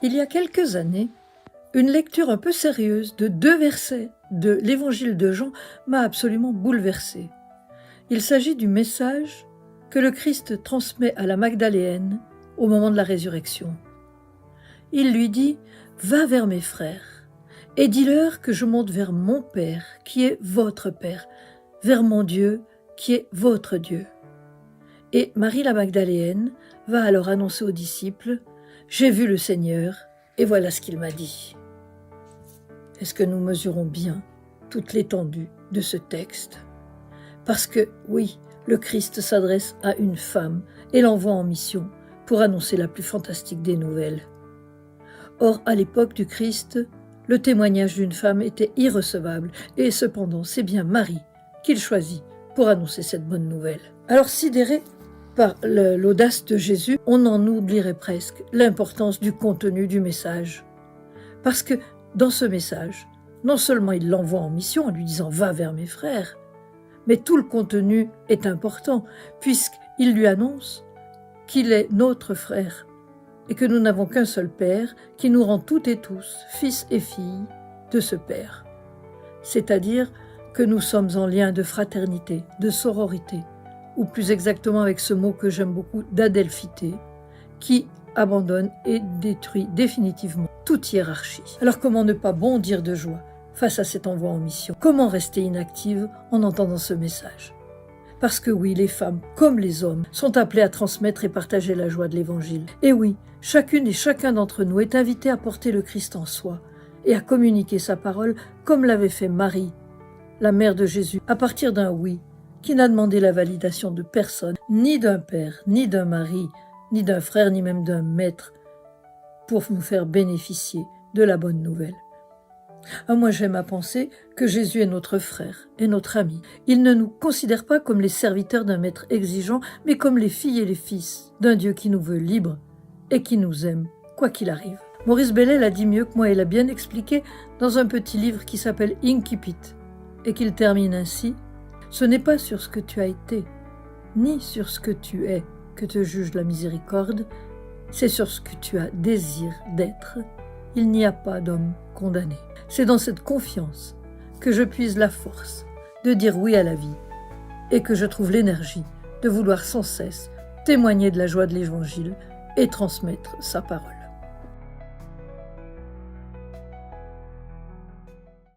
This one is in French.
Il y a quelques années, une lecture un peu sérieuse de 2 versets de l'Évangile de Jean m'a absolument bouleversée. Il s'agit du message que le Christ transmet à la Magdaléenne au moment de la résurrection. Il lui dit « Va vers mes frères et dis-leur que je monte vers mon Père qui est votre Père, vers mon Dieu qui est votre Dieu. » Et Marie la Magdaléenne va alors annoncer aux disciples « J'ai vu le Seigneur et voilà ce qu'il m'a dit. » Est-ce que nous mesurons bien toute l'étendue de ce texte? Parce que, oui, le Christ s'adresse à une femme et l'envoie en mission pour annoncer la plus fantastique des nouvelles. Or, à l'époque du Christ, le témoignage d'une femme était irrecevable et cependant, c'est bien Marie qu'il choisit pour annoncer cette bonne nouvelle. Alors, sidéré par l'audace de Jésus, on en oublierait presque l'importance du contenu du message. Parce que dans ce message, non seulement il l'envoie en mission en lui disant « Va vers mes frères », mais tout le contenu est important puisqu'il lui annonce qu'il est notre frère et que nous n'avons qu'un seul Père qui nous rend toutes et tous, fils et filles, de ce Père. C'est-à-dire que nous sommes en lien de fraternité, de sororité, ou plus exactement avec ce mot que j'aime beaucoup, d'adelphité, qui abandonne et détruit définitivement toute hiérarchie. Alors comment ne pas bondir de joie face à cet envoi en mission? Comment rester inactive en entendant ce message? Parce que oui, les femmes, comme les hommes, sont appelées à transmettre et partager la joie de l'Évangile. Et oui, chacune et chacun d'entre nous est invité à porter le Christ en soi et à communiquer sa parole comme l'avait fait Marie, la mère de Jésus, à partir d'un oui qui n'a demandé la validation de personne, ni d'un père, ni d'un mari, ni d'un frère, ni même d'un maître, pour nous faire bénéficier de la bonne nouvelle. Moi, j'aime à penser que Jésus est notre frère et notre ami. Il ne nous considère pas comme les serviteurs d'un maître exigeant, mais comme les filles et les fils d'un Dieu qui nous veut libres et qui nous aime, quoi qu'il arrive. Maurice Bellet l'a dit mieux que moi et l'a bien expliqué dans un petit livre qui s'appelle Incipit, et qu'il termine ainsi « Ce n'est pas sur ce que tu as été, ni sur ce que tu es, que te juge la miséricorde, c'est sur ce que tu as désir d'être. Il n'y a pas d'homme condamné. » C'est dans cette confiance que je puise la force de dire oui à la vie et que je trouve l'énergie de vouloir sans cesse témoigner de la joie de l'Évangile et transmettre sa parole.